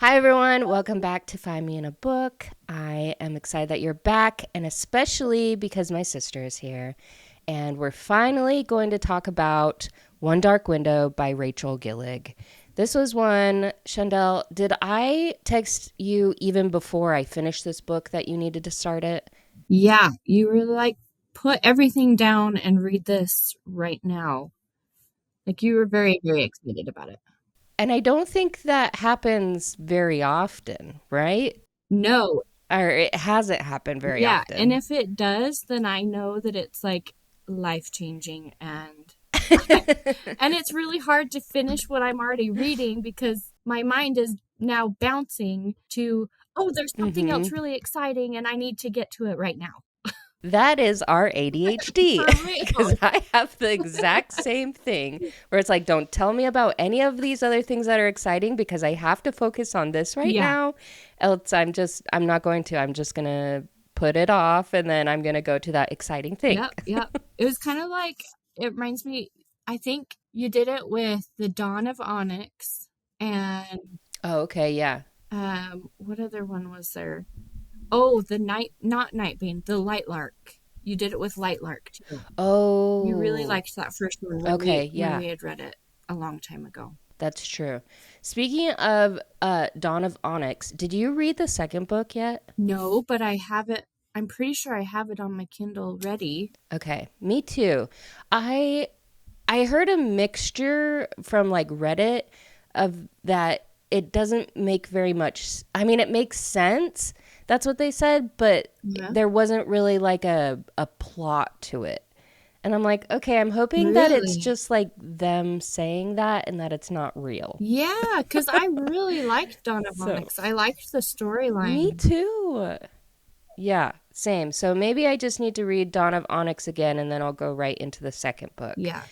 Hi, everyone. Welcome back to Find Me in a Book. I am excited that you're back, and especially because my sister is here. And we're finally going to talk about One Dark Window by Rachel Gillig. This was one, Chandel, did I text you even before I finished this book that you needed to start it? Yeah, you were like, put everything down and read this right now. Like, you were very, very excited about it. And I don't think that happens very often, right? No, Or it hasn't happened very yeah, and often. if it does, then I know that it's like life changing and it's really hard to finish what I'm already reading because my mind is now bouncing to, oh, there's something else Mm-hmm. really exciting and I need to get to it right now. That is our ADHD For because real. I have the exact same thing where it's like, don't tell me about any of these other things that are exciting because I have to focus on this right Yeah. now. Else, I'm not going to. I'm just going to put it off and then I'm going to go to that exciting thing. Yep, yep. It was kind of like it reminds me. I think you did it with the Dawn of Onyx, and Oh, okay. Yeah. what other one was there? Oh, the night, not Nightbane, the Lightlark. You did it with Lightlark too. You really Oh, liked that first one when we okay. when Yeah, we had read it a long time ago. that's true. Speaking of Dawn of Onyx, did you read the second book yet? No, but I have it. I'm pretty sure I have it on my Kindle ready. Okay, me too. I I heard a mixture from like Reddit of that it doesn't make very much. I mean, it makes sense. That's what they said, but Yeah. there wasn't really like a plot to it. And I'm like, okay, I'm hoping that it's Really? just like them saying that and that it's not real. Yeah, because I really liked Dawn of So, Onyx. I liked the me storyline. too. Yeah, same. So maybe I just need to read Dawn of Onyx again and then I'll go right into the second book. Yeah.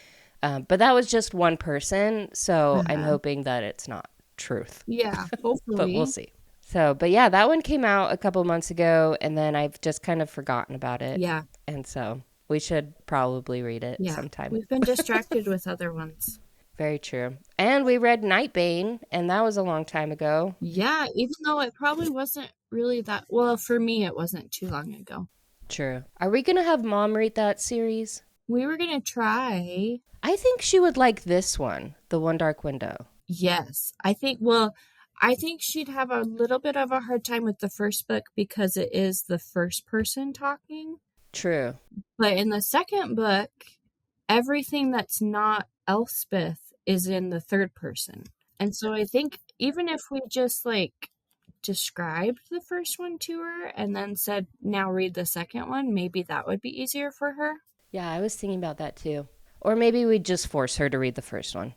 But that was just one person, so I'm Uh-huh. hoping that it's not truth, Yeah, but we'll hopefully. see. So, but yeah, that one came out a couple months ago, and then I've just kind of forgotten about it. Yeah, And so we should probably read it yeah. sometime. We've been distracted with other ones. Very true. And we read Nightbane, and that was a long time ago. Yeah, even though it probably wasn't really that, well, for me, it wasn't too long ago. True. Are we going to have mom read that series? We were going to try. I think she would like this one, The One Dark Window. Yes. I think she'd have a little bit of a hard time with the first book because it is the first person talking. True. But in the second book, everything that's not Elspeth is in the third person. And so I think even if we just like described the first one to her and then said, now read the second one, maybe that would be easier for her. Yeah, I was thinking about that too. Or maybe we'd just force her to read the first one.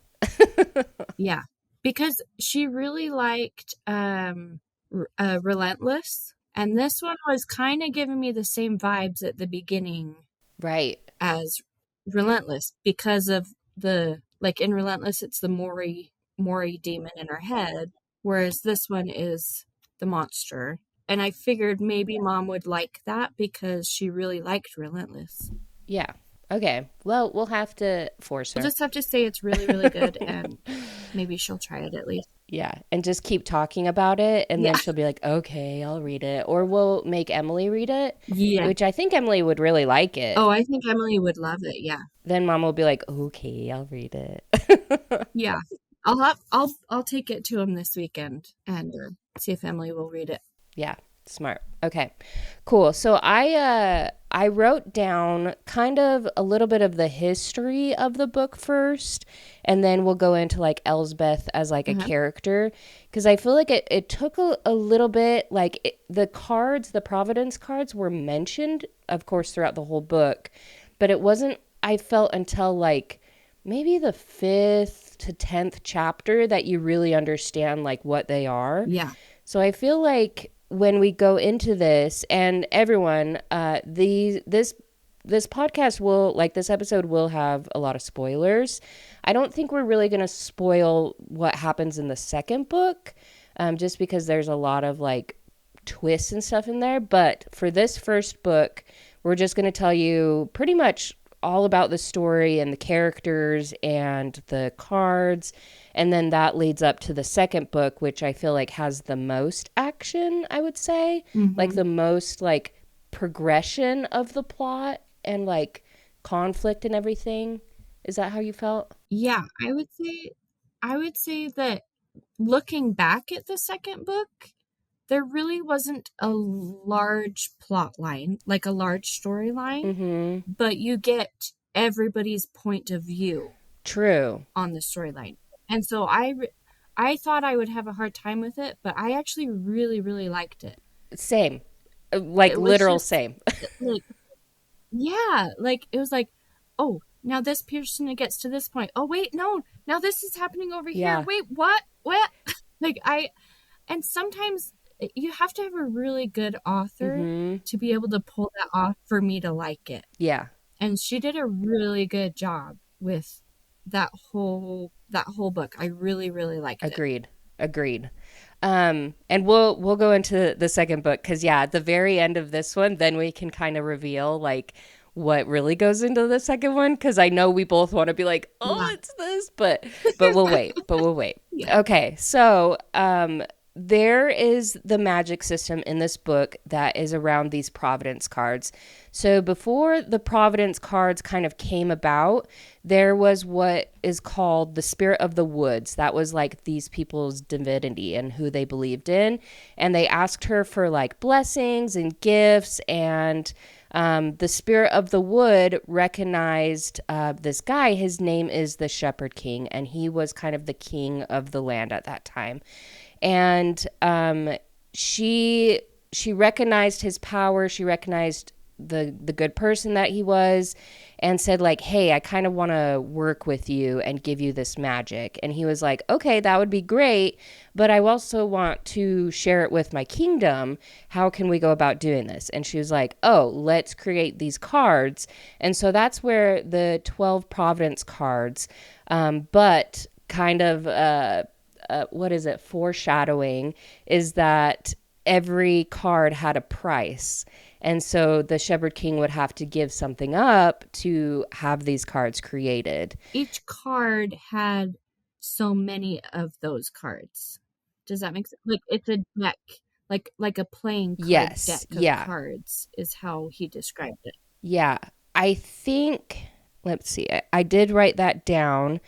Yeah. Because she really liked Relentless. And this one was kind of giving me the same vibes at the beginning Right. as Relentless because of like in Relentless, it's the Mori demon in her head, whereas this one is the monster. And I figured maybe mom would like that because she really liked Relentless. Yeah. Okay. Well, we'll have to force We'll her. just have to say it's really, really good and maybe she'll try it at least. Yeah. And just keep talking about it. And then Yeah. she'll be like, okay, I'll read it. Or we'll make Emily read it, Yeah. which I think Emily would really like it. Oh, I think Emily would love it. Yeah. Then mom will be like, okay, I'll read it. Yeah. I'll take it to him this weekend and see if Emily will read it. Yeah, smart. Okay, cool. So I wrote down kind of a little bit of the history of the book first, and then we'll go into like Elsbeth as like a Uh-huh. character because I feel like it took a little bit like the cards, the Providence cards were mentioned, of course, throughout the whole book, but it wasn't. I felt until like maybe the fifth to 10th chapter that you really understand like what they are. Yeah. So I feel like when we go into this, and everyone, this podcast will like this episode will have a lot of spoilers. I don't think we're really going to spoil what happens in the second book, just because there's a lot of like twists and stuff in there. But for this first book, we're just going to tell you pretty much all about the story and the characters and the cards. And then that leads up to the second book, which I feel like has the most action, I would say. Like Mm-hmm. the most like progression of the plot and like conflict and everything. Is that how you felt? Yeah, I would say that looking back at the second book, there really wasn't a large plot line, like a large storyline, Mm-hmm. but you get everybody's point of view True. on the storyline. And so I thought I would have a hard time with it, but I actually really really liked it. Same. Like It was literal just same. like yeah, like it was like, "Oh, now this person gets to this point. Oh wait, no. Now this is happening over here. Yeah. Wait, what? What?" Like and sometimes you have to have a really good author Mm-hmm. to be able to pull that off for me to like it. Yeah. And she did a really good job with that whole book. I really really liked it. Agreed. Agreed. And we'll go into the second book because yeah, at the very end of this one, then we can kind of reveal like what really goes into the second one because I know we both want to be like, oh, Yeah. it's this, but we'll wait. But we'll wait. Yeah. Okay, so there is the magic system in this book that is around these Providence cards. So before the Providence cards kind of came about, there was what is called the Spirit of the Woods. That was like these people's divinity and who they believed in. And they asked her for like blessings and gifts. And the Spirit of the Wood recognized this guy. His name is the Shepherd King. And he was kind of the king of the land at that time. And she recognized his power. She recognized the good person that he was and said like, hey, I kind of want to work with you and give you this magic. And he was like, okay, that would be great, but I also want to share it with my kingdom. How can we go about doing this? And she was like, oh, let's create these cards. And so that's where the 12 Providence cards, but kind of what is it, foreshadowing is that every card had a price. And so the Shepherd King would have to give something up to have these cards created. Each card had so many of those cards. Does that make sense? Like it's a deck, like a playing card Yes. deck of Yeah. cards is how he described it. Yeah. I think, let's see, I did write that down.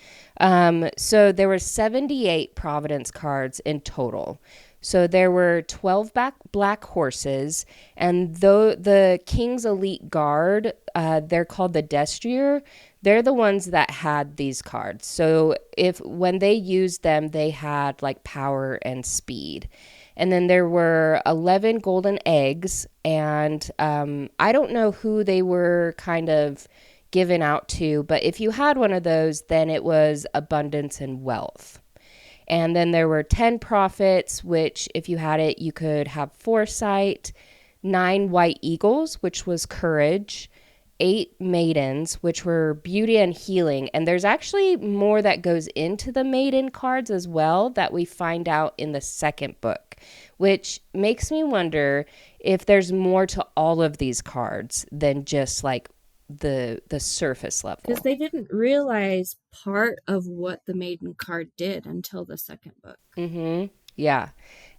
So there were 78 Providence cards in total. So there were 12 black horses, and though the King's elite guard, they're called the Destrier, they're the ones that had these cards. So if when they used them, they had like power and speed. And then there were 11 golden eggs, and I don't know who they were kind of given out to, but if you had one of those, then it was abundance and wealth. And then there were 10 prophets, which if you had it, you could have foresight, 9 white eagles, which was courage, 8 maidens, which were beauty and healing. And there's actually more that goes into the maiden cards as well that we find out in the second book, which makes me wonder if there's more to all of these cards than just like the surface level. Because they didn't realize part of what the maiden card did until the second book. Mm-hmm. Yeah.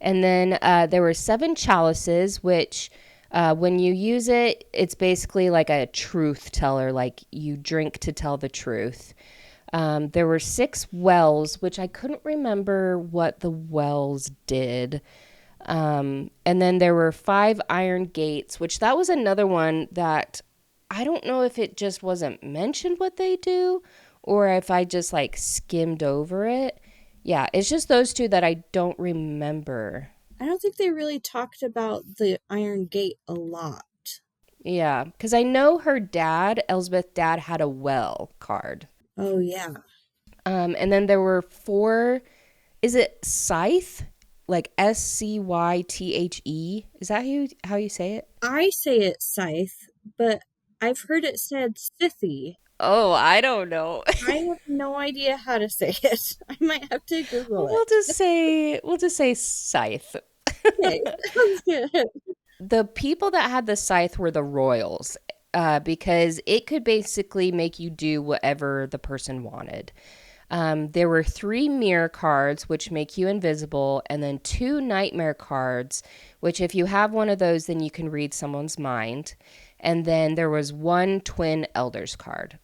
And then there were 7 chalices, which when you use it, it's basically like a truth teller, like you drink to tell the truth. There were 6 wells, which I couldn't remember what the wells did. And then there were 5 iron gates, which that was another one that I don't know if it just wasn't mentioned what they do or if I just like skimmed over it. Yeah, it's just those 2 that I don't remember. I don't think they really talked about the Iron Gate a lot. Yeah, because I know her dad, Elspeth's dad, had a well card. Oh, yeah. And then there were 4, is it scythe? Like Scythe? Is that how you say it? I say it scythe, but I've heard it said Scythe. Oh, I don't know. I have no idea how to say it. I might have to Google We'll it. just say scythe. Okay, sounds good. The people that had the scythe were the royals. because it could basically make you do whatever the person wanted. There were 3 mirror cards, which make you invisible, and then 2 nightmare cards, which, if you have one of those, then you can read someone's mind. And then there was 1 twin elders card.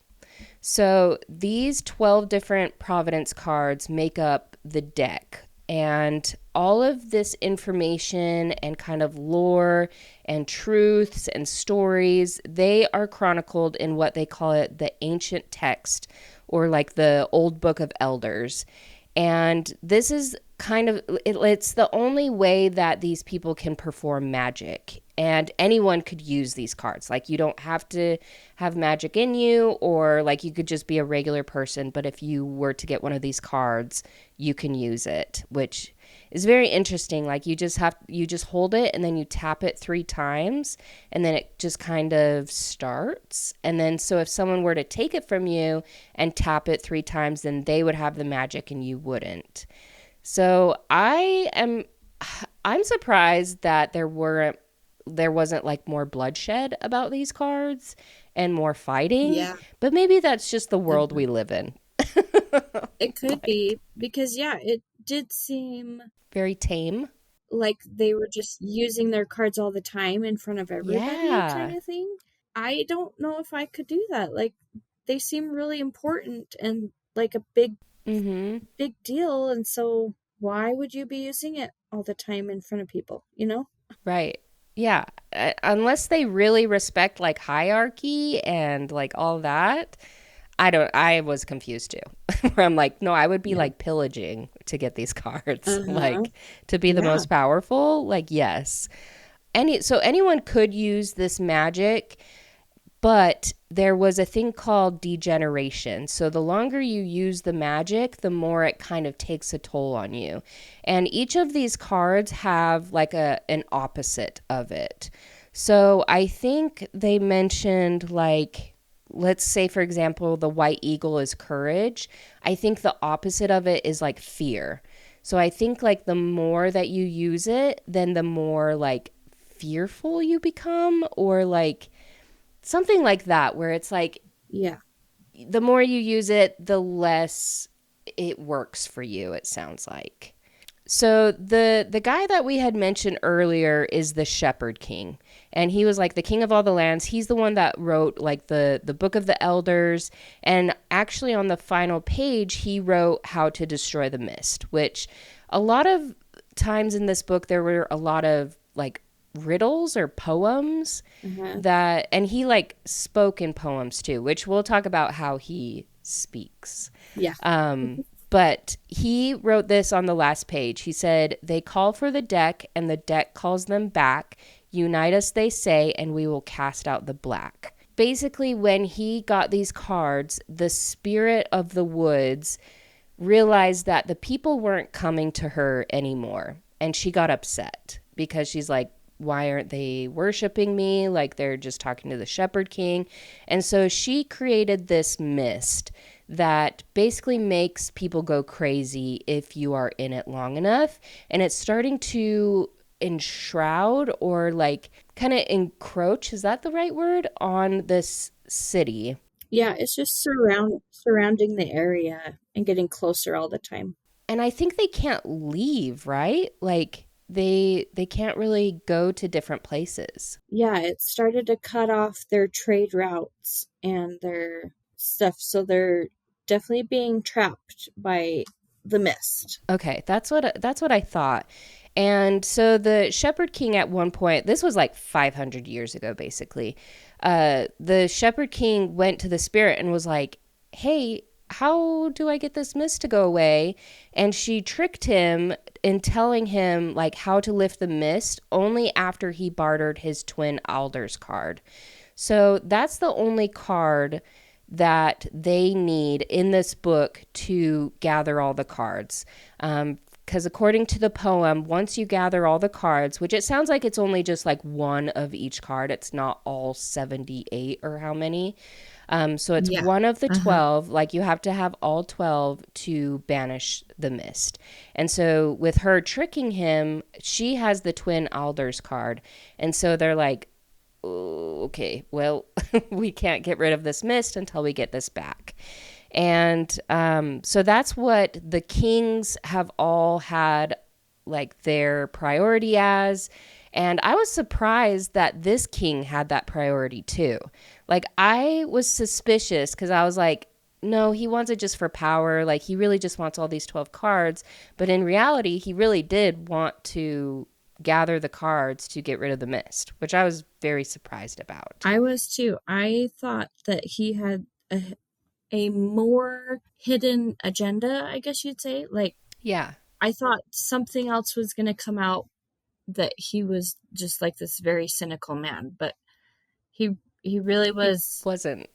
So these 12 different Providence cards make up the deck. And all of this information and kind of lore and truths and stories, they are chronicled in what they call it the ancient text, or like the old book of elders. And this is kind of, it's the only way that these people can perform magic. And anyone could use these cards. Like, you don't have to have magic in you, or like you could just be a regular person. But if you were to get one of these cards, you can use it, which is very interesting. Like, you just hold it and then you tap it 3 times and then it just kind of starts. And then so if someone were to take it from you and tap it 3 times, then they would have the magic and you wouldn't. So I'm surprised that there wasn't like more bloodshed about these cards and more fighting, Yeah. but maybe that's just the world Mhm. we live in. It could Like, be because, yeah, it did seem very tame. like they were just using their cards all the time in front of everybody, kind Yeah. of thing. I don't know if I could do that. Like, they seem really important and like a Mhm. big deal. And so, why would you be using it all the time in front of people, you know? Right. Yeah. Unless they really respect like hierarchy and like all that. I was confused too. Where I'm like, no, I would be Yeah. like pillaging to get these cards. Uh huh. Like, to be the Yeah. most powerful, like, yes. So anyone could use this magic, but there was a thing called degeneration. So the longer you use the magic, the more it kind of takes a toll on you. And each of these cards have like an opposite of it. So I think they mentioned, like, let's say for example the white eagle is courage. I think the opposite of it is like fear. So I think like the more that you use it, then the more like fearful you become, or like something like that, where it's like Yeah. the more you use it, the less it works for you, it sounds like. So the guy that we had mentioned earlier is the Shepherd King, and he was like the king of all the lands. He's the one that wrote like the book of the elders, and actually on the final page he wrote how to destroy the mist, which a lot of times in this book there were a lot of like riddles or poems Uh huh. that, and he like spoke in poems too, which we'll talk about how he speaks. Yeah. But he wrote this on the last page. He said, "They call for the deck, and the deck calls them back. Unite us, they say, and we will cast out the black." Basically, when he got these cards, the spirit of the woods realized that the people weren't coming to her anymore. And she got upset because she's like, why aren't they worshiping me? Like, they're just talking to the Shepherd King. And so she created this mist that basically makes people go crazy if you are in it long enough. And it's starting to enshroud, or like kind of encroach, is that the right word, on this city. Yeah. It's just surrounding the area and getting closer all the time. And I think they can't leave, right? Like, they can't really go to different places. Yeah, it started to cut off their trade routes and their stuff. So they're definitely being trapped by the mist. Okay, that's what I thought. And so the Shepherd King at one point, this was like 500 years ago basically. The Shepherd King went to the spirit and was like, "Hey, how do I get this mist to go away?" And she tricked him in telling him like how to lift the mist only after he bartered his twin alders card. So that's the only card that they need in this book to gather all the cards. Because according to the poem, once you gather all the cards, which it sounds like it's only just like one of each card, it's not all 78 or how many. So it's Yeah. one of the Uh-huh. 12, like you have to have all 12 to banish the mist. And so with her tricking him, she has the twin alders card. And so they're like, oh, okay, well, we can't get rid of this mist until we get this back. And so that's what the kings have all had like their priority as. And I was surprised that this king had that priority too. Like, I was suspicious because I was like, no, he wants it just for power. Like, he really just wants all these 12 cards. But in reality, he really did want to gather the cards to get rid of the mist, which I was very surprised about. I was too. I thought that he had a more hidden agenda, I guess you'd say. Like, Yeah, I thought something else was going to come out, that he was just like this very cynical man, but he he really he was. wasn't.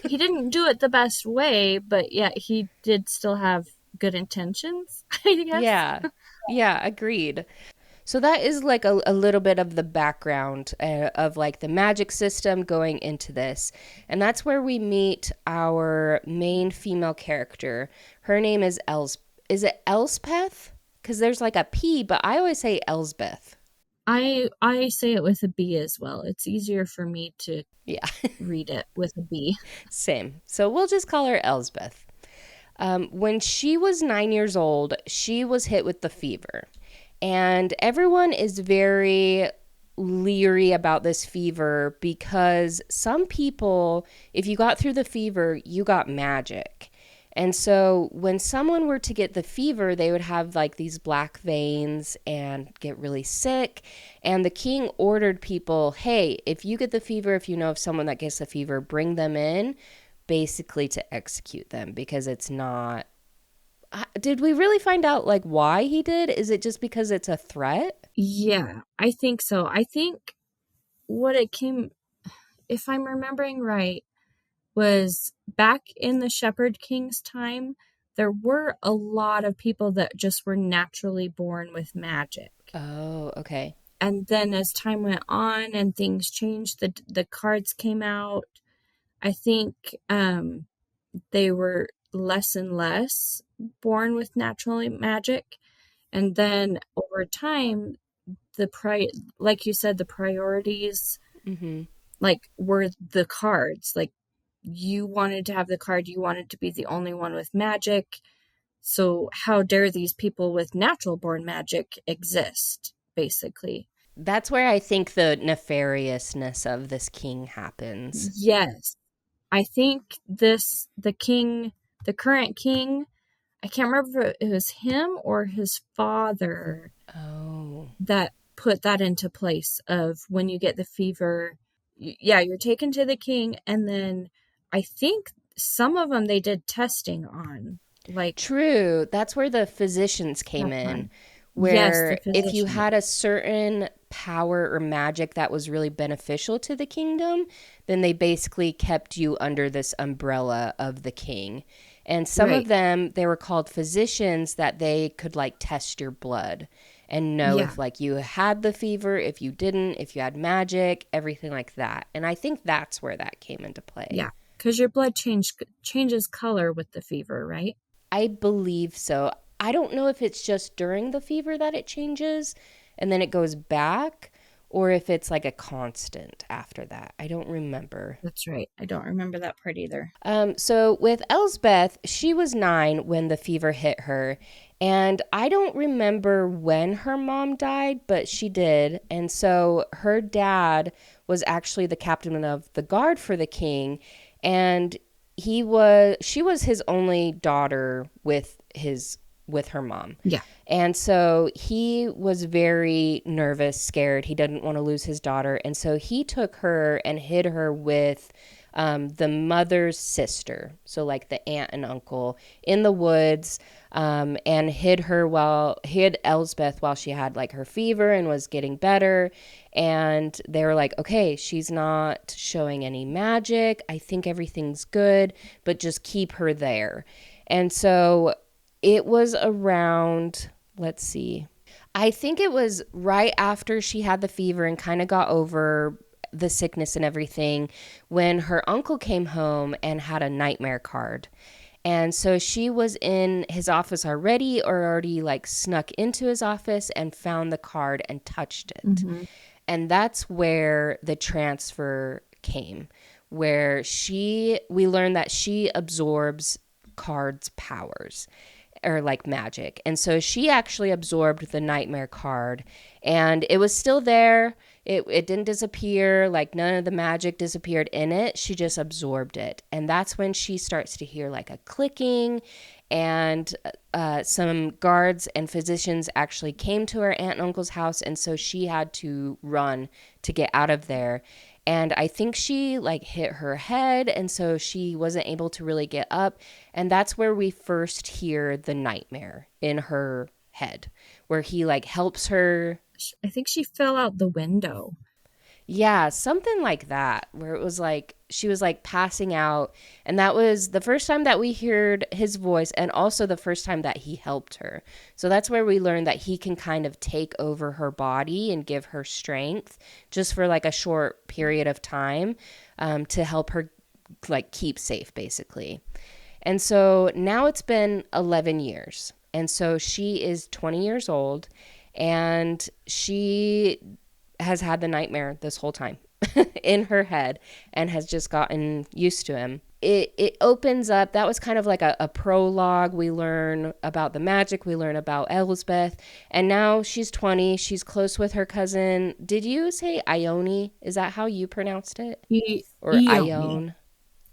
He didn't do it the best way, but yet he did still have good intentions, I guess. Yeah, yeah, agreed. So that is like a little bit of the background of like the magic system going into this. And that's where we meet our main female character. Her name is Is it Elspeth? Because there's like a P, but I always say Elsbeth. I say it with a B as well. It's easier for me to Yeah, read it with a B. same. So we'll just call her Elsbeth. When she was 9 years old, she was hit with the fever. And everyone is very leery about this fever because some people, if you got through the fever, you got magic. And so when someone were to get the fever, they would have like these black veins and get really sick. And the king ordered people, hey, if you get the fever, if you know of someone that gets the fever, bring them in, basically to execute them because it's not. Did we really find out like why he did? Is it just because it's a threat? Yeah, I think so. I think what it came, if I'm remembering right, was back in the Shepherd King's time, there were a lot of people that just were naturally born with magic. Oh, okay. And then as time went on and things changed, the cards came out. I think they were less and less born with natural magic. And then over time, like you said, the priorities Mm-hmm. like were the cards. Like, you wanted to have the card, you wanted to be the only one with magic. So how dare these people with natural born magic exist, basically. That's where I think the nefariousness of this king happens. Yes. I think the current king, I can't remember if it was him or his father Oh, that put that into place of when you get the fever, yeah, you're taken to the king, and then I think some of them they did testing on, like true. That's where the physicians came that in, one. Yes, the where if you physician. had a certain power or magic that was really beneficial to the kingdom, then they basically kept you under this umbrella of the king. And some of Right. them, they were called physicians that they could like test your blood and know Yeah. if like you had the fever, if you didn't, if you had magic, everything like that. And I think that's where that came into play. Yeah. Because your blood changes color with the fever, right? I believe so. I don't know if it's just during the fever that it changes and then it goes back or if it's like a constant after that. I don't remember. That's right. I don't remember that part either. So with Elsbeth, she was 9 when the fever hit her. And I don't remember when her mom died, but she did. And so her dad was actually the captain of the guard for the king. And she was his only daughter with her mom. Yeah. And so he was very nervous, scared. He didn't want to lose his daughter. And so he took her and hid her with the mother's sister. So, like the aunt and uncle in the woods, and hid Elsbeth while she had like her fever and was getting better. And they were like, okay, she's not showing any magic. I think everything's good, but just keep her there. And so it was around, let's see, I think it was right after she had the fever and kind of got over the sickness and everything when her uncle came home and had a nightmare card. And so she was in his office already or already like snuck into his office and found the card and touched it. Hmm. And that's where the transfer came, where we learned that she absorbs cards' powers or like magic. And so she actually absorbed the nightmare card, and it was still there. It didn't disappear. Like none of the magic disappeared in it. She just absorbed it. And that's when she starts to hear like a clicking, and some guards and physicians actually came to her aunt and uncle's house. And so she had to run to get out of there. And I think she like hit her head, and so she wasn't able to really get up. And that's where we first hear the nightmare in her head, where he like helps her. I think she fell out the window. Yeah, something like that, where it was like she was like passing out. And that was the first time that we heard his voice, and also the first time that he helped her. So that's where we learned that he can kind of take over her body and give her strength just for like a short period of time, to help her like keep safe, basically. And so now it's been 11 years. And so she is 20 years old, and she has had the nightmare this whole time in her head and has just gotten used to him. It opens up. That was kind of like a prologue. We learn about the magic. We learn about Elsbeth. And now she's 20. She's close with her cousin. Did you say Ione? Is that how you pronounced it? Or Ione. Ione?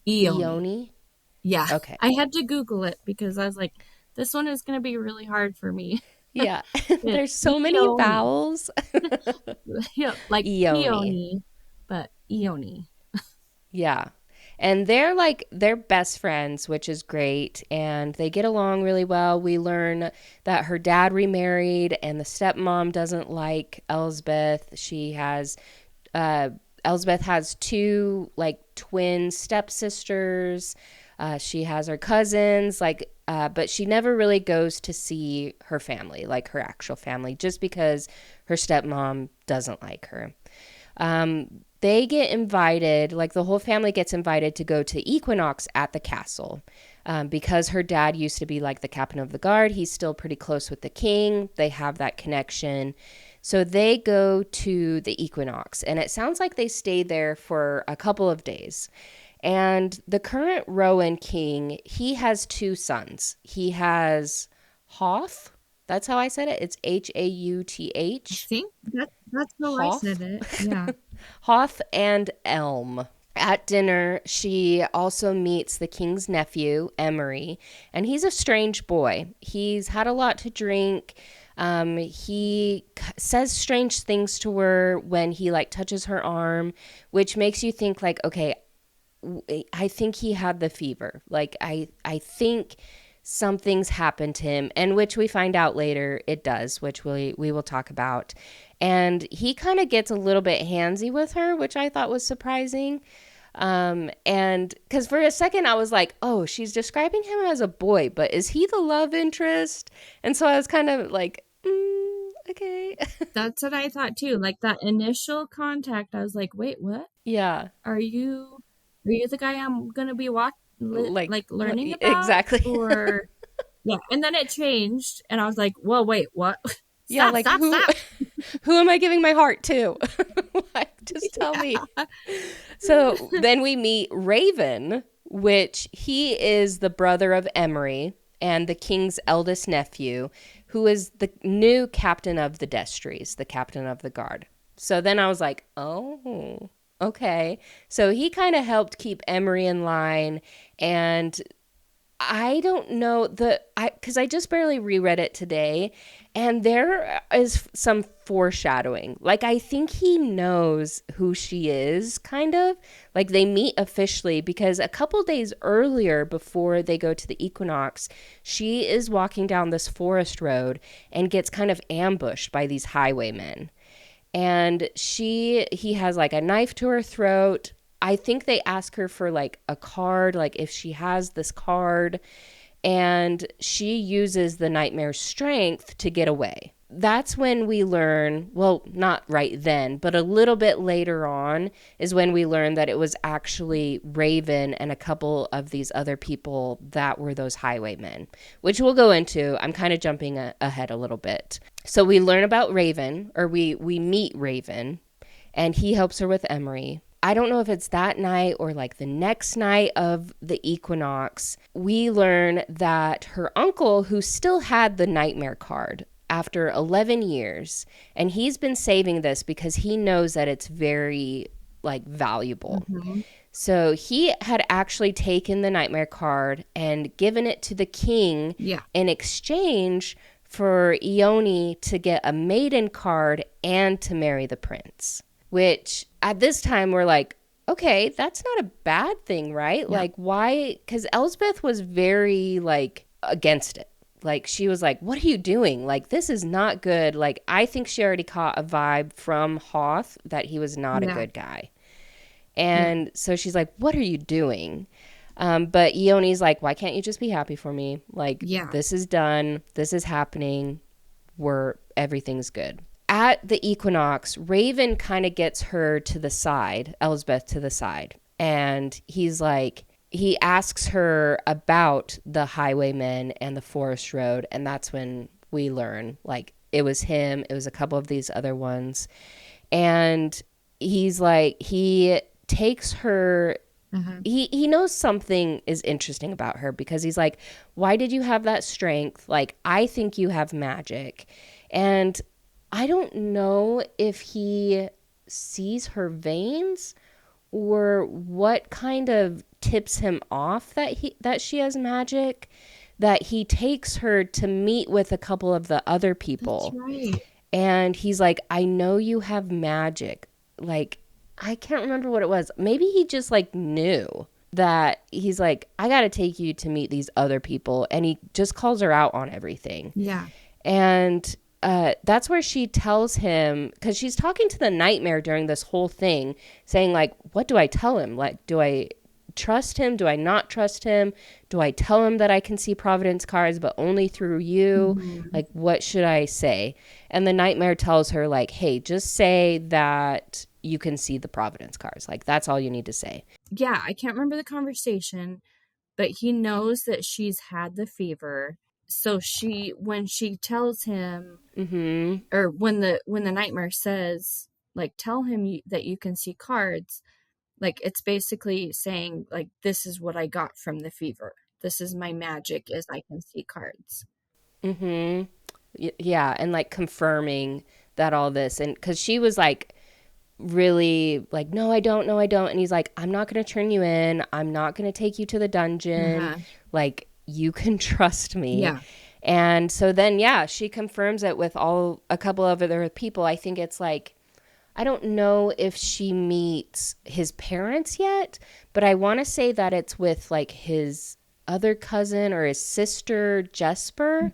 Ione. Ione? Yeah. Okay. I had to Google it because I was like, this one is going to be really hard for me. Yeah. It's There's so many Ione. vowels. Yeah, like Ione. peony, but Ione. Yeah. And they're best friends, which is great. And they get along really well. We learn that her dad remarried, and the stepmom doesn't like Elsbeth. Elsbeth has two like twin stepsisters. She has her cousins, but she never really goes to see her family, like her actual family, just because her stepmom doesn't like her. They get invited, like the whole family gets invited to go to Equinox at the castle. Because her dad used to be like the captain of the guard, he's still pretty close with the king. They have that connection. So they go to the Equinox, and it sounds like they stayed there for a couple of days. And the current Rowan king, he has two sons. He has Hoth. That's how I said it. It's Hauth. I think that's how I said Hoth. it. Yeah. Hoth and Elm. At dinner, she also meets the king's nephew, Emery, and he's a strange boy. He's had a lot to drink. Says strange things to her when he like touches her arm, which makes you think like, okay, I think he had the fever. Like I think something's happened to him, and which we find out later it does, which we will talk about. And he kind of gets a little bit handsy with her, which I thought was surprising. And because for a second I was like, oh, she's describing him as a boy, but is he the love interest? And so I was kind of like, okay. That's what I thought too. Like that initial contact, I was like, wait, what? Yeah. Are you the guy I'm gonna be learning about? Exactly. Or yeah. And then it changed, and I was like, whoa, wait, what? Yeah, Stop, like stop, stop. who am I giving my heart to? Like, just tell me. So then we meet Raven, which he is the brother of Emery and the king's eldest nephew, who is the new captain of the Destries, the captain of the guard. So then I was like, oh, okay. So he kind of helped keep Emery in line, and I don't know because I just barely reread it today, and there is some foreshadowing. Like I think he knows who she is, kind of. Like they meet officially because a couple days earlier, before they go to the Equinox, she is walking down this forest road and gets kind of ambushed by these highwaymen. And he has like a knife to her throat. I think they ask her for like a card, like if she has this card, and she uses the nightmare's strength to get away. That's when we learn, well, not right then, but a little bit later on is when we learn that it was actually Raven and a couple of these other people that were those highwaymen, which we'll go into. I'm kind of jumping ahead a little bit. So we learn about Raven, or we meet Raven, and he helps her with Emery. I don't know if it's that night or like the next night of the equinox. We learn that her uncle, who still had the nightmare card after 11 years, and he's been saving this because he knows that it's very like valuable. Mm-hmm. So he had actually taken the nightmare card and given it to the king Yeah. in exchange for Ione to get a maiden card and to marry the prince. Which at this time we're like, okay, that's not a bad thing, right? Yeah. Like, why? Because Elsbeth was very like against it. Like, she was like, what are you doing? Like, this is not good. Like, I think she already caught a vibe from Hoth that he was not a Yeah. good guy. Yeah. And so she's like, what are you doing? But Ione's like, why can't you just be happy for me? Like, Yeah. this is done. This is happening. Everything's good. At the equinox, Raven kind of gets her to the side, Elsbeth to the side. And he asks her about the highwaymen and the forest road. And that's when we learn, like, it was him. It was a couple of these other ones. And he takes her. Mm-hmm. He knows something is interesting about her because he's like, why did you have that strength? Like, I think you have magic. And I don't know if he sees her veins or what kind of tips him off that she has magic, that he takes her to meet with a couple of the other people. That's right. And he's like, I know you have magic. Like, I can't remember what it was. Maybe he just like knew that he's like, I got to take you to meet these other people. And he just calls her out on everything. Yeah. And that's where she tells him, because she's talking to the nightmare during this whole thing, saying like, what do I tell him? Like, do I trust him? Do I not trust him? Do I tell him that I can see Providence cards, but only through you? Mm-hmm. Like, what should I say? And the nightmare tells her like, hey, just say that you can see the Providence cards. Like, that's all you need to say. Yeah, I can't remember the conversation, but he knows that she's had the fever. So when she tells him, Mm-hmm. or when the nightmare says, like, tell him that you can see cards, like, it's basically saying, like, this is what I got from the fever. This is my magic, is I can see cards. Mm-hmm. Yeah, and like confirming that all this, and because she was like really like, no, I don't, no, I don't. And he's like, I'm not going to turn you in. I'm not going to take you to the dungeon. Uh-huh. Like, you can trust me. Yeah. And so then, yeah, she confirms it with a couple of other people. I think it's like, I don't know if she meets his parents yet, but I want to say that it's with like his other cousin or his sister, Jesper.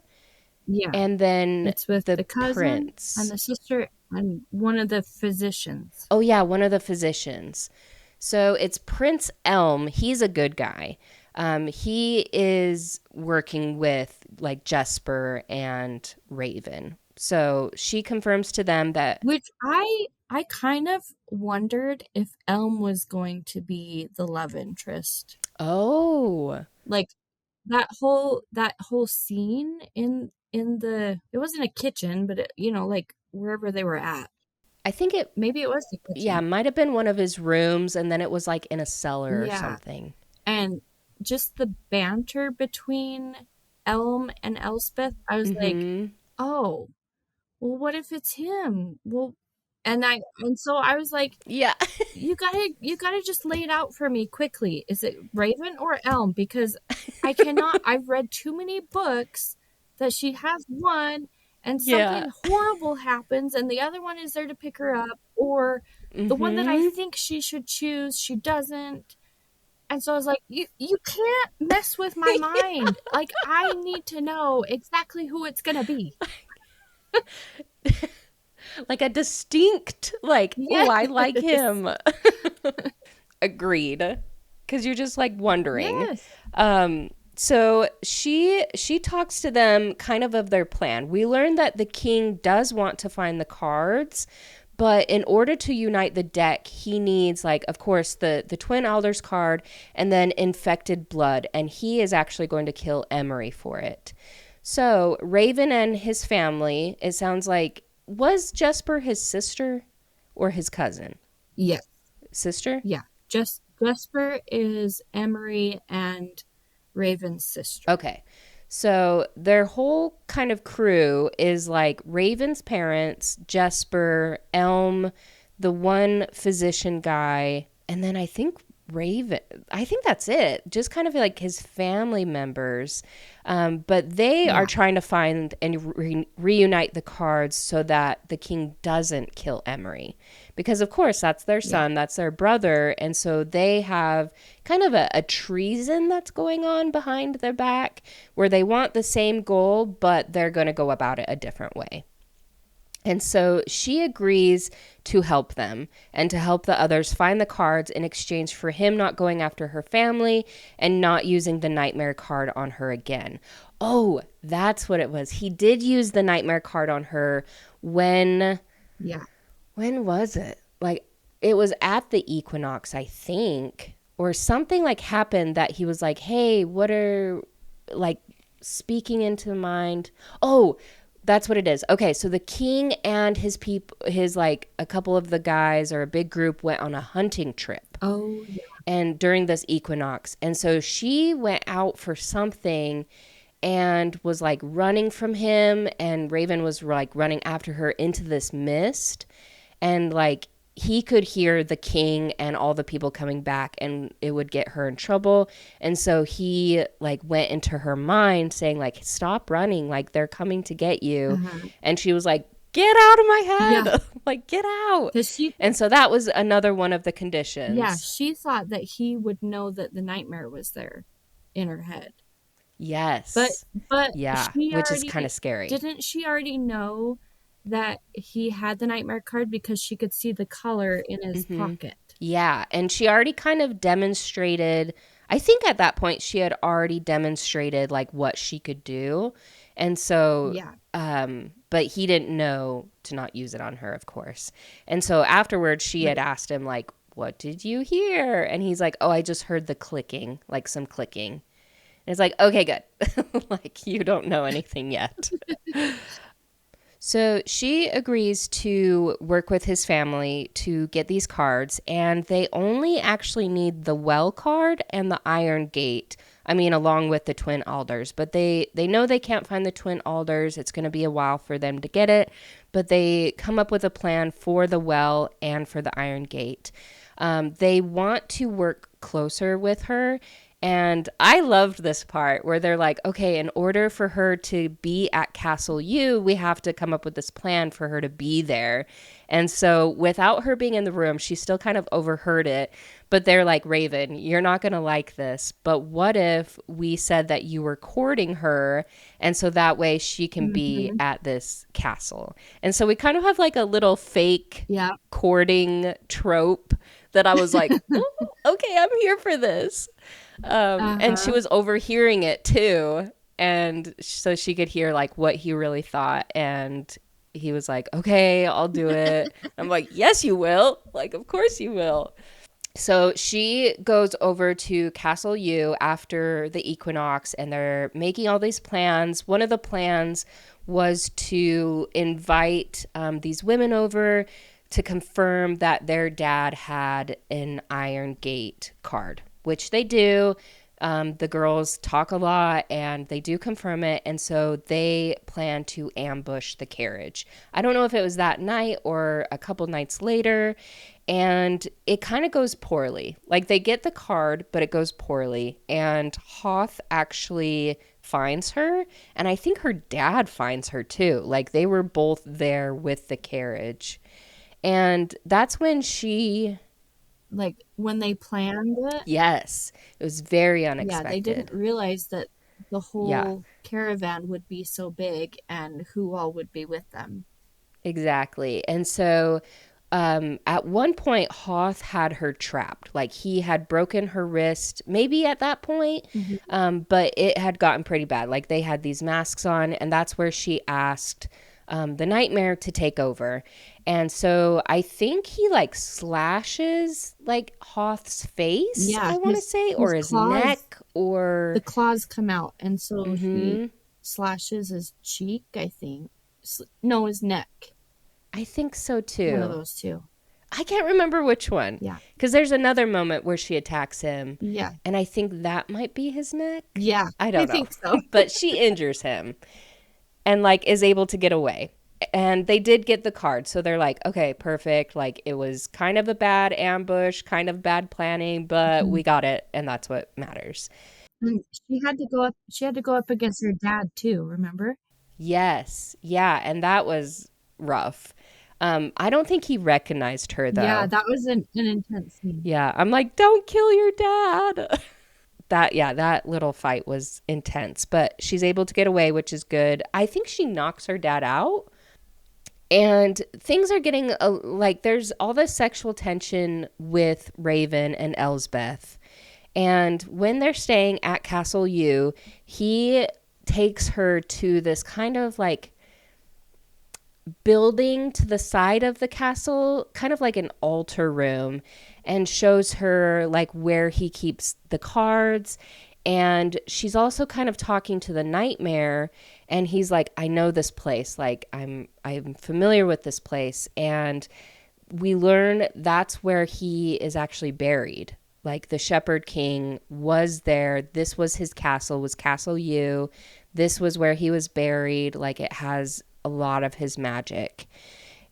Yeah. And then It's with the the cousin prince. and the sister and one of the physicians. Oh, yeah, one of the physicians. So it's Prince Elm. He's a good guy. He is working with like Jesper and Raven. So she confirms to them that. Which I kind of wondered if Elm was going to be the love interest. Oh. Like that whole scene in the, it wasn't a kitchen, but it, like wherever they were at. I think Maybe it was the kitchen. Yeah, might have been one of his rooms, and then it was like in a cellar or Yeah. something. And just the banter between Elm and Elspeth, I was like, oh, well, what if it's him? Well, and so I was like, Yeah. you gotta just lay it out for me quickly. Is it Raven or Elm? Because I cannot. I've read too many books that she has one and something horrible happens, and the other one is there to pick her up, or the one that I think she should choose, she doesn't. And so I was like, you can't mess with my mind. Like, I need to know exactly who it's gonna be. Like a distinct, like, Yes. oh, I like him. Agreed. Because you're just like wondering. Yes. So she talks to them kind of their plan. We learned that the king does want to find the cards, but in order to unite the deck, he needs, like, of course, the Twin Elders card and then infected blood, and he is actually going to kill Emery for it. So Raven and his family, it sounds like, was Jesper his sister? or his cousin? Yes. Sister? Yeah. Just Jesper is Emery and Raven's sister. Okay. So their whole kind of crew is like Raven's parents, Jesper, Elm, the one physician guy, and then I think Raven. I think that's it. Just kind of like his family members. But they are Yeah. trying to find and reunite the cards so that the king doesn't kill Emery. Because, of course, that's their Yeah. son, that's their brother. And so they have kind of a treason that's going on behind their back where they want the same goal, but they're going to go about it a different way. And so she agrees to help them and to help the others find the cards in exchange for him not going after her family and not using the nightmare card on her again. Oh, that's what it was. He did use the nightmare card on her when Yeah. when was it? Like it was at the equinox, I think, or something like happened that he was like, "Hey, what are like speaking into the mind?" Oh, that's what it is. Okay, so the king and his people, his like a couple of the guys or a big group went on a hunting trip Oh, yeah. and during this equinox. And so she went out for something and was like running from him and Raven was like running after her into this mist and like he could hear the king and all the people coming back and it would get her in trouble, and so he like went into her mind saying like stop running, like they're coming to get you. Uh-huh. And she was like, get out of my Yeah. head. Like get out. Because And so that was another one of the yeah, conditions. she thought that he would know that the nightmare was there in her head. But Yes. but Yeah, she which is kind already of scary. didn't she already know that he had the nightmare card because she could see the color in his pocket. Yeah, and she already kind of demonstrated, I think at that point she had already demonstrated like what she could do. And so Yeah. but he didn't know to not use it on her, of course. And so afterwards she had Right. asked him like, "What did you hear?" And he's like, "Oh, I just heard the clicking, like some clicking." And it's like, "Okay, good." Like you don't know anything yet. So she agrees to work with his family to get these cards, and they only actually need the well card and the iron gate. I mean, along with the twin alders, but they know they can't find the twin alders. It's going to be a while for them to get it, but they come up with a plan for the well and for the iron gate. They want to work closer with her. And I loved this part where they're like, okay, in order for her to be at Castle U, we have to come up with this plan for her to be there. And so without her being in the room, she still kind of overheard it. But they're like, Raven, you're not going to like this. But what if we said that you were courting her? And so that way she can be Mm-hmm. at this castle. And so we kind of have like a little fake Yeah. courting trope that I was like, "Ooh, okay, I'm here for this." And she Uh-huh. was overhearing it too. And so she could hear like what he really thought. And he was like, okay, I'll do it. I'm like, yes, you will. Like, of course you will. So she goes over to Castle U after the equinox and they're making all these plans. One of the plans was to invite these women over to confirm that their dad had an Iron Gate card, which they do. The girls talk a lot and they do confirm it. And so they plan to ambush the carriage. I don't know if it was that night or a couple nights later. And it kind of goes poorly. Like they get the card, but it goes poorly. And Hoth actually finds her. And I think her dad finds her too. Like they were both there with the carriage. And that's when she, Like when they planned it, yes, it was very yeah, they didn't unexpected. realize that the Yeah, whole caravan would be so big and who all would be with them. exactly. And so at one point, Hoth had her trapped. Like he had broken her wrist, maybe at that point, Hmm. but it had gotten pretty bad. Like they had these masks on, and that's where she asked the nightmare to take over. And so I think he like slashes like Hoth's face, Yeah, I want to say, his or his claws, neck, or. the claws come out, and so he Hmm. slashes his cheek, I think. No, his neck. I think so One of too. those two. I can't remember which one. Yeah. Because there's another moment where she attacks him. Yeah. And I think that might be his neck. Yeah. I I don't know. think so. But she injures him and like is able to get away. And they did get the card. So they're like, okay, perfect. Like it was kind of a bad ambush, kind of bad planning, but we got it. And that's what matters. And she had to go up against her dad too, remember? Yes. Yeah. And that was rough. I don't think he recognized her Yeah, though. that was an intense scene. Yeah. I'm like, don't kill your dad. That little fight was intense, but she's able to get away, which is good. I think she knocks her dad out. And things are getting like there's all this sexual tension with Raven and Elsbeth. And when they're staying at Castle U, he takes her to this kind of like building to the side of the castle, kind of like an altar room, and shows her like where he keeps the cards. And she's also kind of talking to the nightmare, and he's like, I know this place, like I'm familiar with this place. And we learn that's where he is actually buried. Like the Shepherd King was there. This was his castle, was Castle U. This was where he was buried. Like it has a lot of his magic.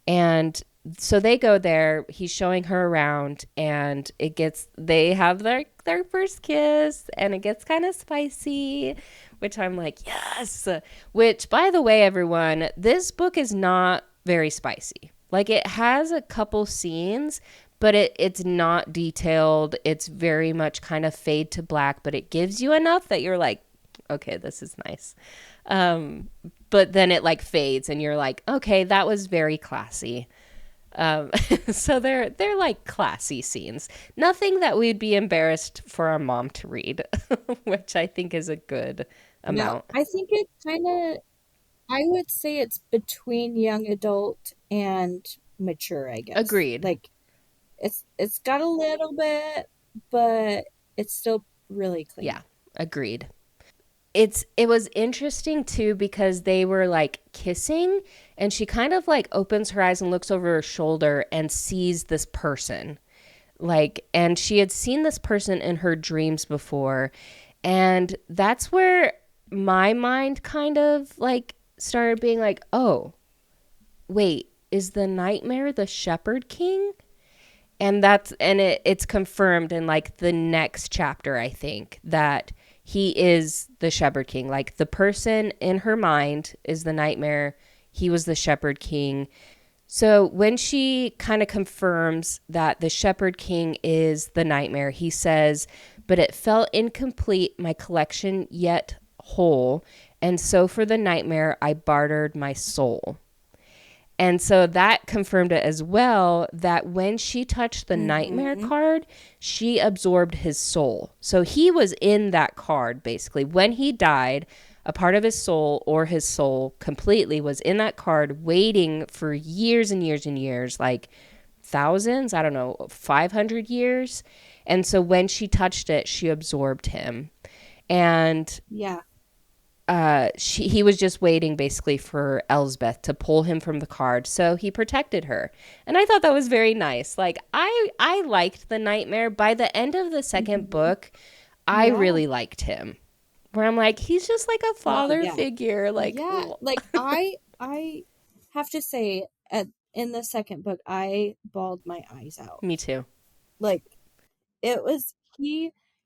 And so they go there. He's showing her around, and they have their first kiss, and it gets kind of spicy, which I'm like, yes. Which, by the way, everyone, this book is not very spicy. Like it has a couple scenes, but it's not detailed. It's very much kind of fade to black, but it gives you enough that you're like, okay, this is nice. Um, but then it like fades, and you're like, okay, that was very classy. Um, so they're like classy scenes. Nothing that we'd be embarrassed for our mom to read, which I think is a good No, amount. I think it kind of, I would say it's between young adult and mature, I guess. Agreed. Like it's got a little bit, but it's still really Yeah, clean. agreed. It was interesting too because they were like kissing, and she kind of like opens her eyes and looks over her shoulder and sees this person. Like, and she had seen this person in her dreams before. And that's where my mind kind of like started being like, oh, wait, is the nightmare the Shepherd King? It's confirmed in like the next chapter, I think, that he is the Shepherd King. Like the person in her mind is the nightmare. He was the Shepherd King. So when she kind of confirms that the Shepherd King is the nightmare, he says, but it felt incomplete, my collection yet whole. And so for the nightmare, I bartered my soul. And so that confirmed it as well, that when she touched the nightmare Mm-hmm. card, she absorbed his soul. So he was in that card basically. When he died, a part of his soul or his soul completely was in that card waiting for years and years and years, like thousands, I don't know, 500 years. And so when she touched it, she absorbed him. And Yeah. he was just waiting basically for Elsbeth to pull him from the card, so he protected her. And I thought that was very nice. Like I liked the nightmare. By the end of the second Hmm. book, I Yeah. really liked him. Where I'm like, he's just like a Oh, father yeah. figure. Like, Yeah. ooh. Like I have to say at in the second book I bawled my eyes out. Me too. Like it was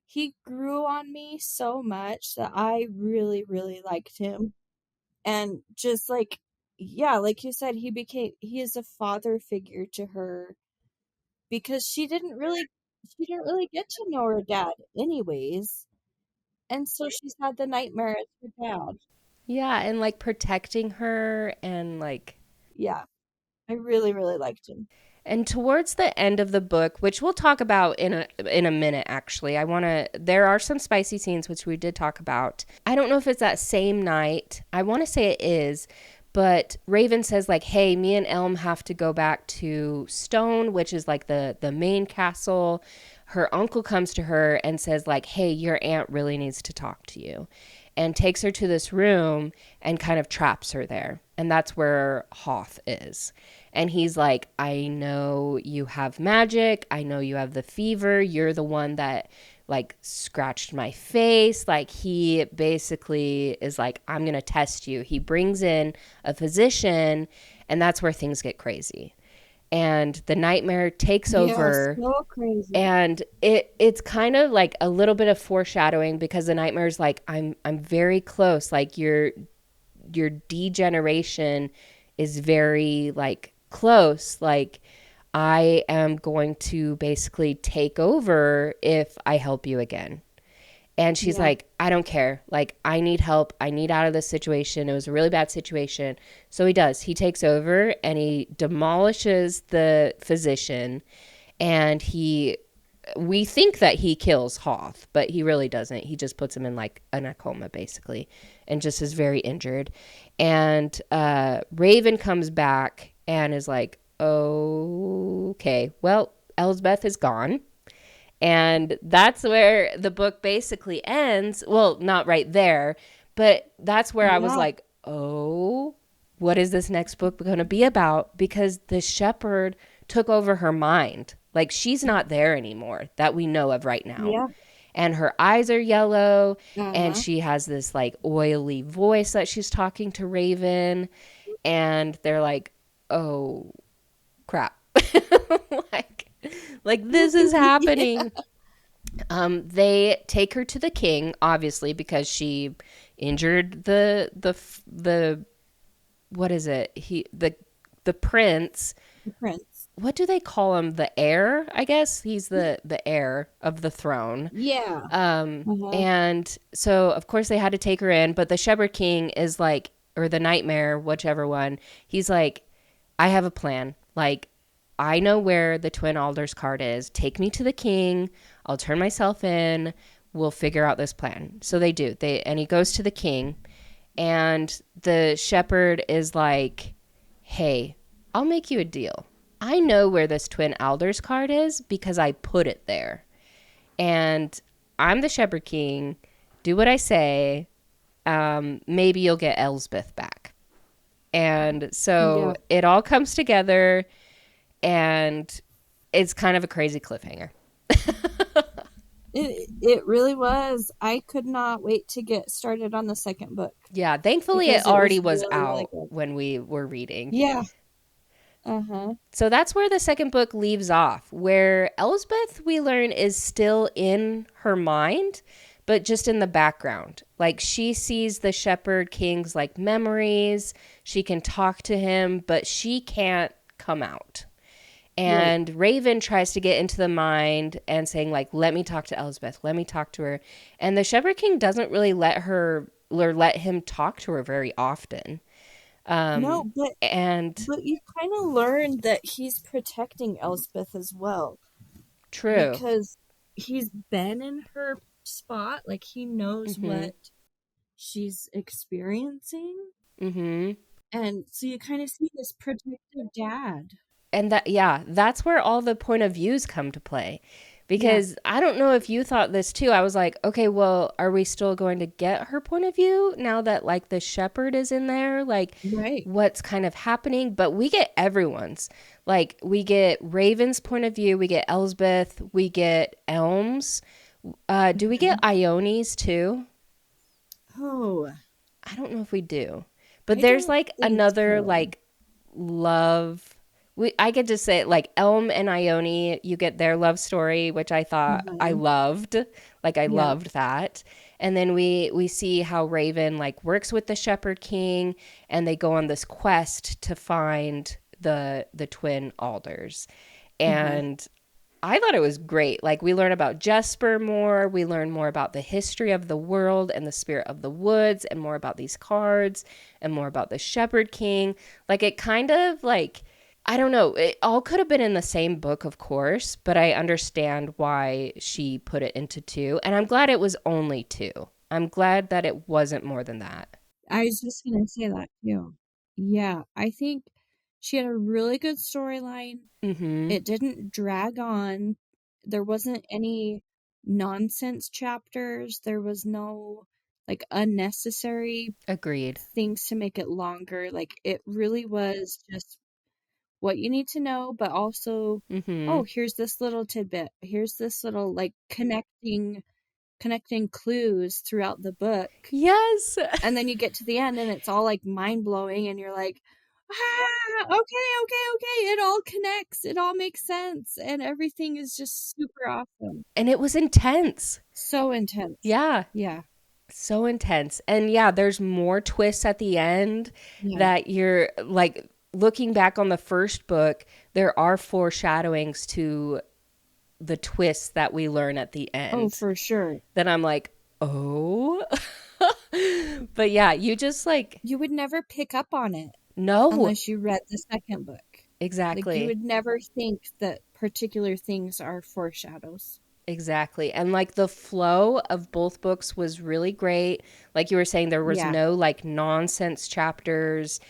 he grew on me so much that I really really liked him. And just like yeah, like you said, he is a father figure to her because she didn't really get to know her dad anyways. And so she's had the nightmare as her dad. Yeah, and like protecting her and like Yeah, I really really liked him. and towards the end of the book, which we'll talk about in a minute actually. There are some spicy scenes which we did talk about. I don't know if it's that same night. I want to say it is, but Raven says like, "Hey, me and Elm have to go back to Stone, which is like the main castle." Her uncle comes to her and says like, "Hey, your aunt really needs to talk to you." And takes her to this room and kind of traps her there. And that's where Hoth is. And he's like, I know you have magic. I know you have the fever. You're the one that like scratched my face. Like he basically is like, I'm going to test you. He brings in a physician, and that's where things get crazy. And the nightmare takes Yeah, over, so crazy. and it's kind of like a little bit of foreshadowing because the nightmare's like, I'm very close. Like your degeneration is very like close. Like I am going to basically take over if I help you again. And she's Yeah. like, I don't care. Like, I need help. I need out of this situation. It was a really bad situation. So he does. He takes over and he demolishes the physician. And we think that he kills Hoth, but he really doesn't. He just puts him in like in a coma, basically, and just is very injured. And Raven comes back and is like, okay, well, Elsbeth is gone. And that's where the book basically ends. Well, not right there, but that's where I was Yeah. like, oh, what is this next book going to be about? Because the shepherd took over her mind. Like she's not there anymore that we know of right now. Yeah. And her eyes are yellow, and Uh-huh. she has this like oily voice that she's talking to Raven. And they're like, oh, crap. like, like this is Yeah. happening. They take her to the king, obviously, because she injured the what is it? The prince. The prince. What do they call him? The heir, I guess. He's the heir of the throne. Yeah. Uh-huh. And so of course they had to take her in, but the Shepherd King is like, or the Nightmare, whichever one. He's like, I have a plan. Like, I know where the Twin Alders card is. Take me to the king. I'll turn myself in. We'll figure out this plan. So they do. And he goes to the king, and the shepherd is like, "Hey, I'll make you a deal. I know where this Twin Alders card is because I put it there. And I'm the Shepherd King. Do what I say. Maybe you'll get Elsbeth back." And so Yeah. it all comes together, and it's kind of a crazy cliffhanger. It really was. I could not wait to get started on the second book Yeah, thankfully it because it already was was really, really out good. when we were reading. Yeah. Uh-huh. So that's where the second book leaves off, where Elsbeth, we learn, is still in her mind, but just in the background. Like she sees the Shepherd King's like memories, she can talk to him, but she can't come out. Right. And Raven tries to get into the mind and saying like, let me talk to Elsbeth, let me talk to her. And the Shepherd King doesn't really let her or let him talk to her very often. No, And but you kind of learn that he's protecting Elspeth as well true. because he's been in her spot, like he knows Mm-hmm. what she's experiencing. Mm-hmm. And so you kind of see this protective dad. And that, yeah, that's where all the point of views come to play. Yeah, Because I don't know if you thought this too. I was like, okay, well, are we still going to get her point of view now that like the shepherd is in there? Like, right. what's kind of happening? But we get everyone's. Like, we get Raven's point of view, we get Elsbeth, we get Elm's. Do we get Mhm. Ione's too? Oh, I don't know if we do. But I there's don't like think another so. like love. I could just say like Elm and Ione, you get their love story, which I thought I Uh-huh. loved. Like I Yeah. loved that. And then we see how Raven like works with the Shepherd King, and they go on this quest to find the twin alders. Uh-huh. And I thought it was great. Like we learn about Jesper more, we learn more about the history of the world and the spirit of the woods, and more about these cards, and more about the Shepherd King. Like it kind of like, I don't know, it all could have been in the same book, of course, but I understand why she put it into two, and I'm glad it was only two. I'm glad that it wasn't more than that. I was just gonna say that too. Yeah, I think she had a really good storyline. Mhm. It didn't drag on. There wasn't any nonsense chapters. There was no like unnecessary Agreed. things to make it longer. Like it really was just what you need to know, but also, Mm-hmm. oh, here's this little tidbit. Here's this little like connecting clues throughout the book. Yes. And then you get to the end and it's all like mind blowing and you're like, okay, okay. It all connects. It all makes sense. And everything is just super awesome. And it was intense. So intense. Yeah. Yeah. So intense. And yeah, there's more twists at the end Yeah. that you're like looking back on the first book, there are foreshadowings to the twists that we learn at the Oh, end. for sure. Then I'm like, oh. But yeah, you just like, You would never pick up on it no, unless you read the second book. Like, you exactly. would never think that particular things are foreshadows. Exactly. And like the flow of both books was really great. Like you were saying, there was Yeah. no like nonsense chapters.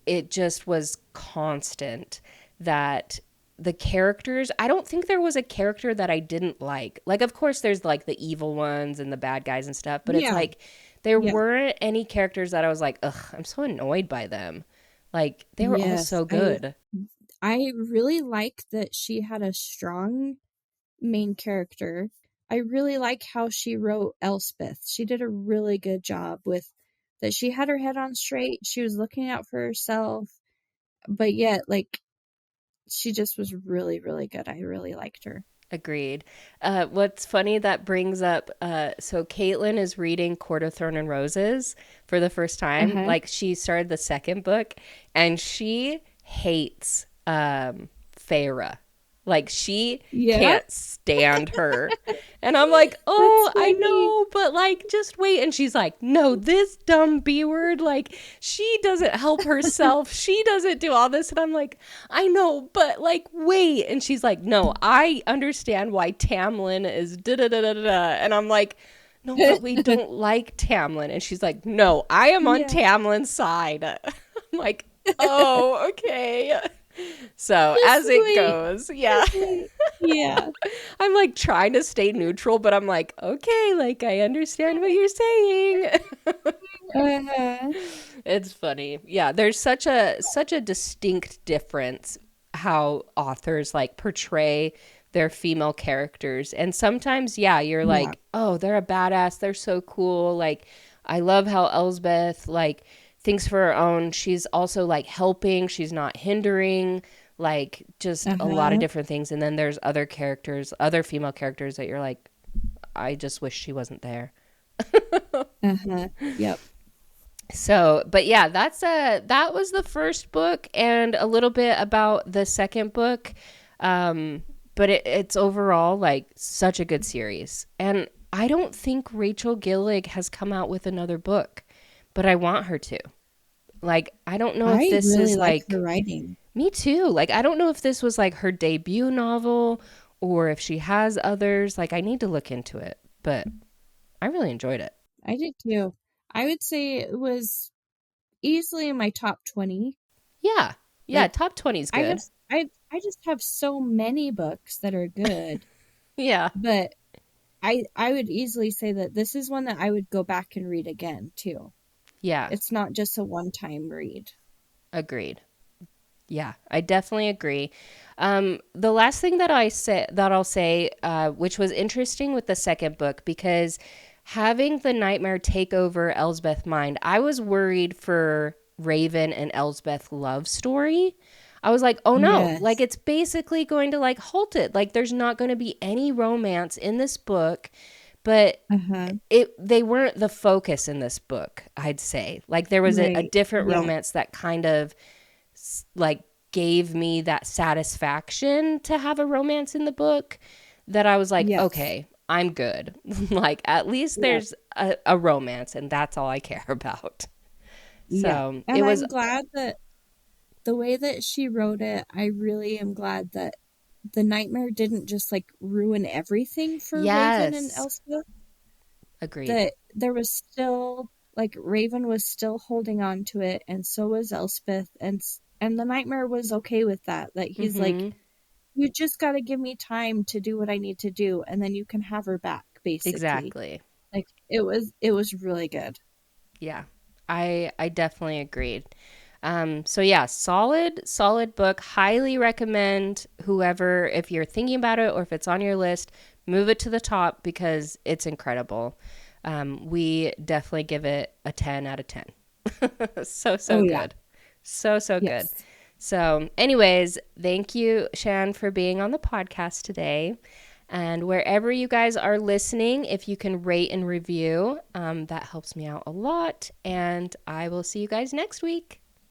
It just was constant that the characters, I don't think there was a character that I didn't like. Like, of course, there's like the evil ones and the bad guys and stuff, but it's Yeah. like there Yeah. weren't any characters that I was like, ugh, I'm so annoyed by them. Like, they were all Yes. so good. I really like that she had a strong main character. I really like how she wrote Elspeth. She did a really good job with that. She had her head on straight. She was looking out for herself, but yet, like, she just was really, really good. I really liked her. Agreed. What's funny that brings up, so Caitlin is reading Court of Thorn and Roses for the first Uh time. huh. Like she started the second book and she hates Feyre. Like she Yeah. can't stand her. And I'm like, That's oh, I funny. know, but like, just wait. And she's like, no, this dumb B word, like, she doesn't help herself. She doesn't do all this. And I'm like, I know, but like, wait. And she's like, no, I understand why Tamlin is da da da da da. And I'm like, no, but we don't like Tamlin. And she's like, no, I am on Yeah. Tamlin's side. I'm like, oh, okay. So Just as it wait. goes, yeah. Just wait. Yeah. I'm like trying to stay neutral, but I'm like, okay, like I understand what you're saying. Uh-huh. It's funny. Yeah, there's such a distinct difference how authors like portray their female characters. And sometimes, yeah, you're Yeah. like, "Oh, they're a badass. They're so cool." Like I love how Elsbeth like thinks for her own. She's also like helping, she's not hindering, like just a lot of Uh-huh. different things. And then there's other characters, other female characters that you're like, I just wish she wasn't there. Uh-huh. Yep. So, but yeah, that was the first book and a little bit about the second book. But it's overall like such a good series. And I don't think Rachel Gillig has come out with another book, but I want her to. Like, I don't know if I this really is like her like writing. me too. Like, I don't know if this was like her debut novel or if she has others. Like, I need to look into it, but I really enjoyed it. I did too. I would say it was easily in my top 20. Yeah. Yeah, Like, top 20 is I have good. I just have so many books that are good, Yeah. but I would easily say that this is one that I would go back and read again too. Yeah. It's not just a one-time read. Agreed. Yeah, I definitely agree. The last thing that I'll say, which was interesting with the second book, because having the nightmare take over Elsbeth's mind, I was worried for Raven and Elsbeth love story. I was like, oh no, like Yes. it's basically going to like halt it. Like there's not going to be any romance in this book, but Uh-huh. they weren't the focus in this book, I'd say. Like there was a Right. different Yeah. romance that kind of like gave me that satisfaction to have a romance in the book that I was like, Yes. okay, I'm good. Like at least Yeah. there's a romance and that's all I care about. Yeah. So it And was I'm glad that the way that she wrote it, I really am glad that the nightmare didn't just like ruin everything for Raven and yes, Elspeth. agreed. That there was still like Raven was still holding on to it, and so was Elspeth, and the nightmare was okay with that. That he's like, Mhm. you just got to give me time to do what I need to do, and then you can have her back, basically. Exactly. Like it was really good. Yeah. I definitely agreed. So yeah, solid book. Highly recommend whoever, if you're thinking about it or if it's on your list, move it to the top because it's incredible. We definitely give it a 10 out of 10. So Oh yeah. good. So good. Yes. So, anyways, thank you, Shan, for being on the podcast today. And wherever you guys are listening, if you can rate and review, that helps me out a lot. And I will see you guys next week.